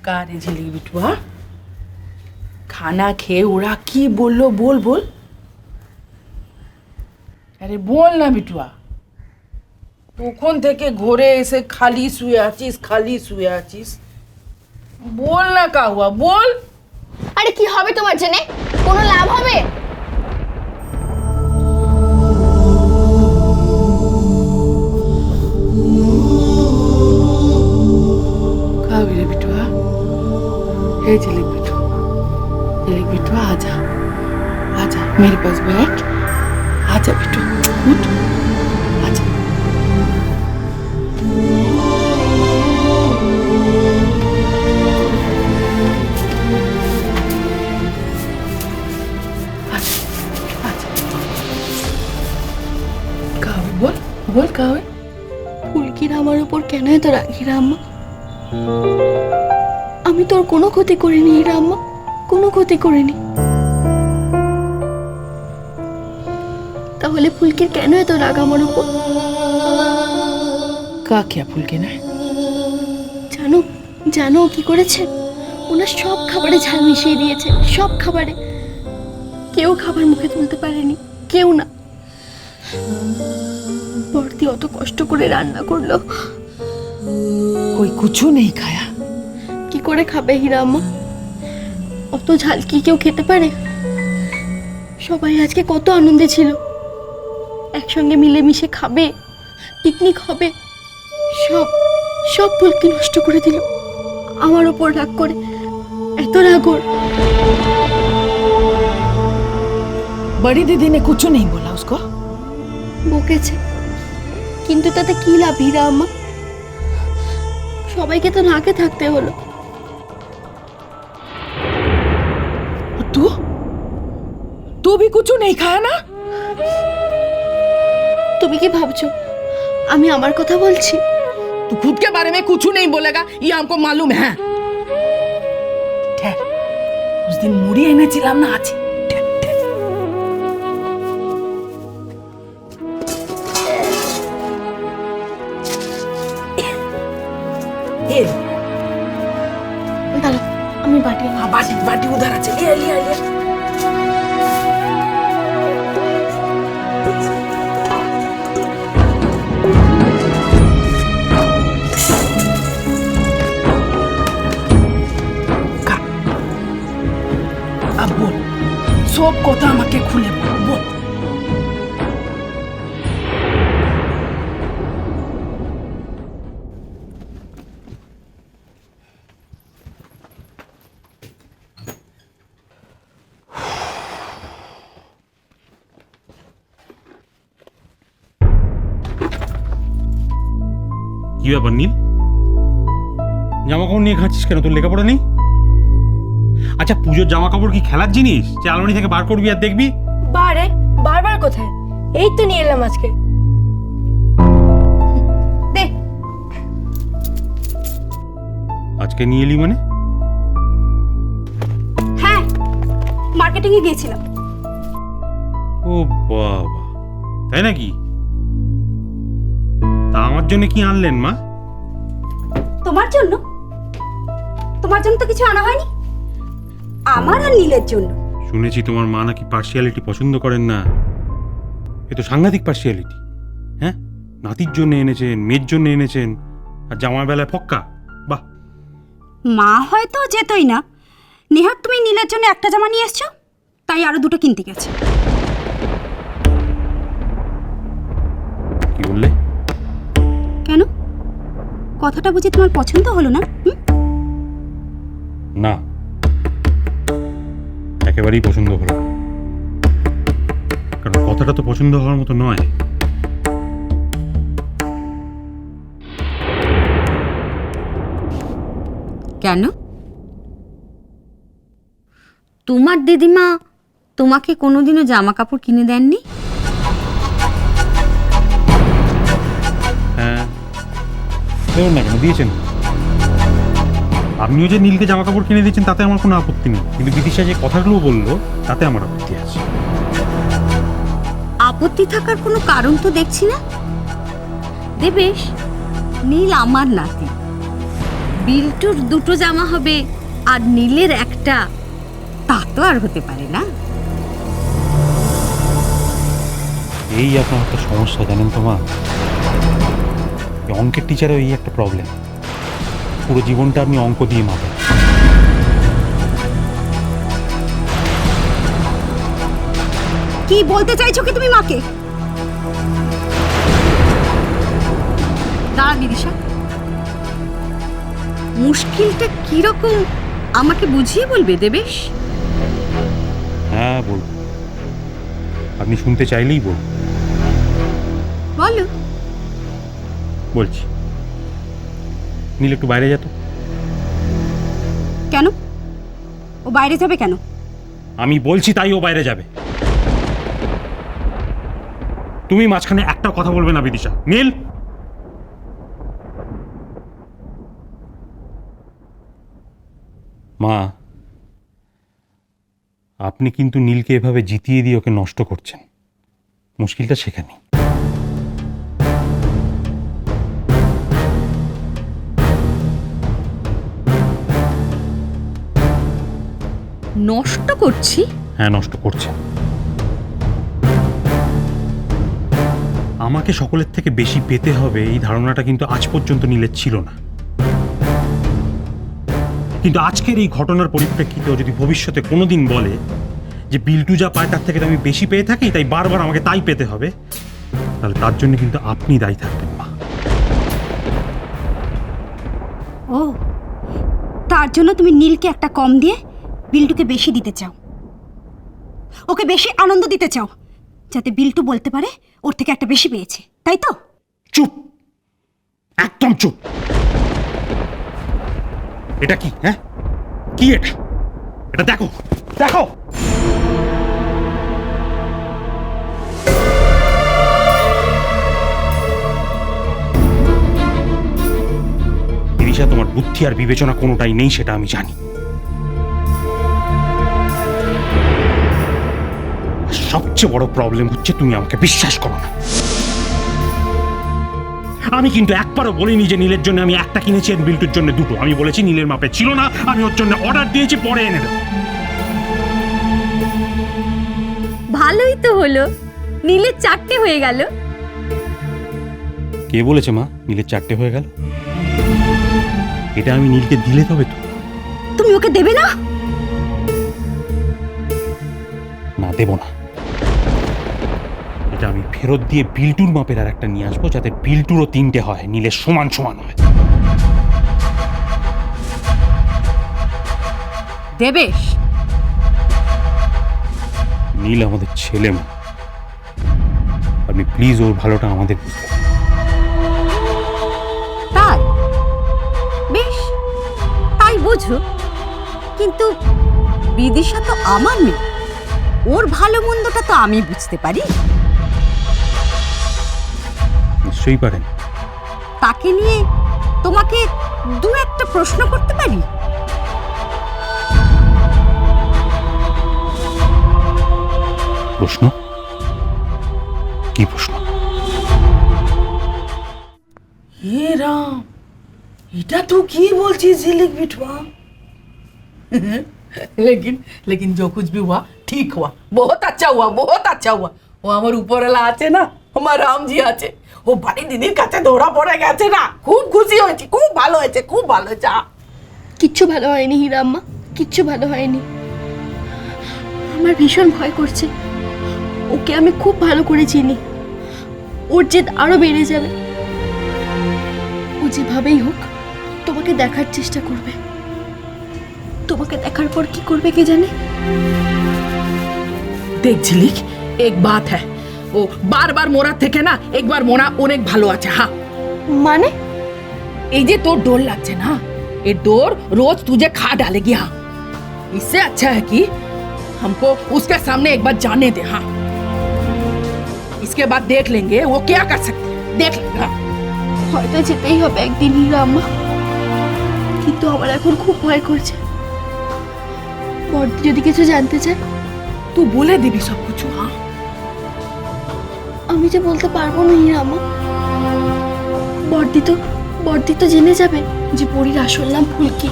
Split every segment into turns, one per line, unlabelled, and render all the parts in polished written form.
का रे झिलिक बिटुआ खाना খেয়ে ওরা কি বললো বল বল আরে বল না বিটুয়া তখন থেকে ঘরে এসে খালি শুয়ে আছিস বল না কা হুয়া বল
আরে কি হবে তোমার জেনে কোনো লাভ হবে
का रे बिटुआ हे झिलिक बिटुआ आजा मेरे पास बैठ आजा बिटू उठ आजा बोल कावे
ফুলকির আমার উপর কেন এত রাগি রাম্মা আমি তোর কোনো ক্ষতি করিনি রাম্মা কোনো ক্ষতি করিনি তাহলে ফুলকির কেন এত রাগ আমার উপর
का क्या फूल के ना
জানো জানো কি করেছে ওনার সব খাবারে ঝাল মিশিয়ে দিয়েছে সব খাবারে কেউ খাবার মুখে তুলতে পারেনি কেউ না বর্দি অত কষ্ট করে রান্না করলো
कोई कुछ नहीं खाया
কি করে খাবে হীরা আম্মা অত ঝাল কি কেউ খেতে পারে সবাই আজকে কত আনন্দে ছিল একসঙ্গে মিলেমিশে খাবে পিকনিক হবে সব সব ফুলকি নষ্ট করে দিল আমার ওপর রাগ করে এত রাগ ওর
बड़ी दीदी ने कुछ नहीं बोला उसको
বকেছে কিন্তু তাতে কি লাভ হীরা আম্মা সবাইকে তো নাকে থাকতে হলো
तू तू भी कुछ नहीं खाया ना
তুমি কি ভাবছো আমি আমার কথা বলছি
तू खुद के बारे में कुछ नहीं बोलेगा ये हमको मालूम है ठहर उस दिन मुड़ी एने चिल्लाम ना आज
দাঁড়াও আমি বাটি
हाँ बाटी बाटी उधर आ चलिए लिया लिया खा अब बोल सब কথা আমাকে খুলে বল
কি ব্যাপার নীল জামা কাপড় নিয়ে খাচ্ছিস কেন তোর লেখাপড়া নেই আচ্ছা পুজোর জামা কাপড় কি খেলার জিনিস যে আলমারি থেকে বার করবি আর দেখবি
বারে বারবার কোথায় এই তো নিয়ে এলাম আজকে দে
আজকে নিয়ে এলি মানে
হ্যাঁ মার্কেটিং এ গিয়েছিলাম
ও বাবা তাই নাকি তা আমার জন্য কি আনলেন মা
তোমার জন্য তো কিছু আনা হয়নি আমার আর নীলের জন্য
শুনেছি তোমার মা নাকি পার্সিয়ালিটি পছন্দ করেন না এ তো সাংঘাতিক পার্সিয়ালিটি হ্যাঁ নাতির জন্য এনেছেন মেয়ের জন্য এনেছেন আর জামার বেলায় ফক্কা বাহ
মা হয়তো যেতই না নেহাত তুমি নীলের জন্য একটা জামা নিয়ে এসছো তাই আরো দুটো কিনতে গেছে
কি বললে
কেন কথাটা বুঝি তোমার পছন্দ হলো না
না একেবারেই পছন্দ হলো না। কারণ কথাটা তো পছন্দ হওয়ার মতো নয়
কেন তোমার দিদিমা তোমাকে কোনোদিনও জামা কাপড় কিনে দেননি
হ্যাঁ দেবেন না কেন দিয়েছেন আপনিও যে নীলকে জামা কাপড় কিনে দিয়েছেন তাতে আমার কোনো আপত্তি নেই কিন্তু বিদিশা যে কথাগুলো বললো তাতে আমার আপত্তি আছে
আপত্তি থাকার কোনো কারণ তো দেখছি না দেবেশ নীল আমার নাতি বিল্টুর দুটো জামা হবে আর নীলের একটা, তা তো আর হতে পারে না।
এই আপনার একটা সমস্যা জানেন তো মা, এই অঙ্কের টিচারের এই একটা প্রবলেম, পুরো জীবনটা আপনি অঙ্ক দিয়ে মাপেন।
কি বলতে চাইছো কি তুমি মাকে? দাঁড়া বিদিশা, মুশকিলটা কিরকম আমাকে বুঝিয়ে বলবে দেবেশ?
হ্যাঁ বলবো, আপনি শুনতে চাইলেই বলুন।
বলো।
বলছি, নীল একটু বাইরে যেত।
কেন? ও বাইরে যাবে কেন?
আমি বলছি তাই ও বাইরে যাবে। তুমি মাঝখানে একটা কথা বলবে না বিদিশা। নীল, মা আপনি কিন্তু নীলকে এভাবে জিতিয়ে দিয়ে ওকে নষ্ট করছেন। মুশকিলটা সেখানে।
নষ্ট করছি?
হ্যাঁ, নষ্ট করছেন। আমাকে সকলের থেকে বেশি পেতে হবে এই ধারণাটা কিন্তু আজ পর্যন্ত নীলের ছিল না। কিন্তু আজকের এই ঘটনার পরিপ্রেক্ষিতে যদি ভবিষ্যতে কোনোদিন বলে যে বিল্টু যা পায় তার থেকে তো আমি বেশি পেয়ে থাকি, তাই বারবার আমাকে তাই পেতে হবে, তাহলে তার জন্য কিন্তু আপনি দায়ী থাকবেন মা।
ও, তার জন্য তুমি নীলকে একটা কম দিয়ে বিল্টুকে বেশি দিতে চাও, ওকে বেশি আনন্দ দিতে চাও, যাতে বিল্টু বলতে পারে ওর থেকে একটা বেশি পেয়েছে, তাই তো?
চুপ, একদম চুপ। এটা কি? হ্যাঁ, কি এটা? এটা দেখো, দেখো। বিদিশা, তোমার বুদ্ধি আর বিবেচনা কোনোটাই নেই, সেটা আমি জানি। সবচেয়ে বড় প্রবলেম হচ্ছে তুমি আমাকে বিশ্বাস করো না। আমি কিন্তু একবারও বলিনি যে নীলের জন্য আমি একটা কিনেছি আর বিল্টুর জন্য দুটো। আমি বলেছি নীলের মাপে ছিল না, আমি ওর জন্য অর্ডার দিয়েছি, পরে এনে দেবো।
ভালোই তো হলো, নীলের 4টে হয়ে গেল।
কে বলেছে মা নীলের 4টে হয়ে গেল? এটা আমি নীলকে দিলে তবে তো।
তুমি ওকে দেবে না?
না, দেবো না। এটা আমি ফেরত দিয়ে বিল্টুর মাপের আর একটা নিয়ে আসবো, যাতে বিল্টুরও 3টে হয়, নীলের সমান সমান হয়।
দেবেশ,
নীল আমাদের ছেলে মা, আপনি প্লিজ ওর ভালোটা আমাদের বুঝতে হবে।
তাই বেশ, তাই বুঝো, কিন্তু বিদিশা তো আমার মেয়ে, ওর ভালো মন্দটা তো আমি বুঝতে পারি।
নিশ্চয়ই পারেন।
তাকে নিয়ে তোমাকে দু একটা প্রশ্ন করতে পারি?
প্রশ্ন? কি প্রশ্ন?
हे राम, এটা तू की बोलছিস झिलिक बिटवा? लेकिन जो कुछ भी हुआ ठीक हुआ, बहुत अच्छा हुआ, बहुत अच्छा हुआ। ও আমার উপরওয়ালা আছে না, আমার রামজি আছে, ও বাড়ি দিদির কাছে ধরা পড়ে গেছে না, খুব খুশি হয়েছি, খুব ভালো হয়েছে, খুব ভালো হয়েছে।
কিচ্ছু ভালো হয়নি হীরা আম্মা, কিচ্ছু ভালো হয়নি। আমার ভীষণ ভয় করছে। ওকে আমি খুব ভালো করে চিনি, ওর জেদ আরো বেড়ে যাবে। ও যেভাবেই হোক তোমাকে দেখার চেষ্টা করবে। তোমাকে দেখার পর কি করবে কে জানে।
দেখ ঝিলিক, এক বাত है, ও বারবার মোরা থেকে না একবার মোরা অনেক ভালো আছে। হ্যাঁ
মানে?
এই যে তোর डोर লাগছে না, ये डोर रोज तुझे खा डालेगी। हाँ, इससे अच्छा है कि हमको उसके सामने एक बार जाने दे। हाँ, इसके बाद देख लेंगे वो क्या कर सकते हैं, देख लेंगे। हाँ।
হয়তো যেতেই হবে একদিন হীরা আম্মা, কিন্তু আমার এখন খুব ভয় করছে। বড়দি যদি কিছু জানতে চায়?
तू बोले देवी सब कुछ। हाँ,
আমি যে বলতে পারবো না হীরা আম্মা। বড়দি তো বর্দি তো জেনে যাবে যে পরীর আসল নাম ফুলকি।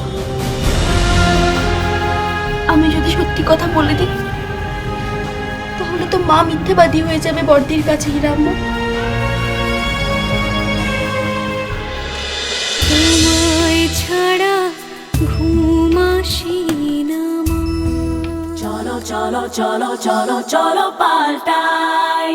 আমি যদি সত্যি কথা বলে দিই তাহলে তো মা মিথ্যেবাদী হয়ে যাবে বর্দির কাছে হিরাম্মা।
তোমায় ছাড়া ঘুম আসে না মা।
চলো চলো চলো চলো চলো পাল্টাই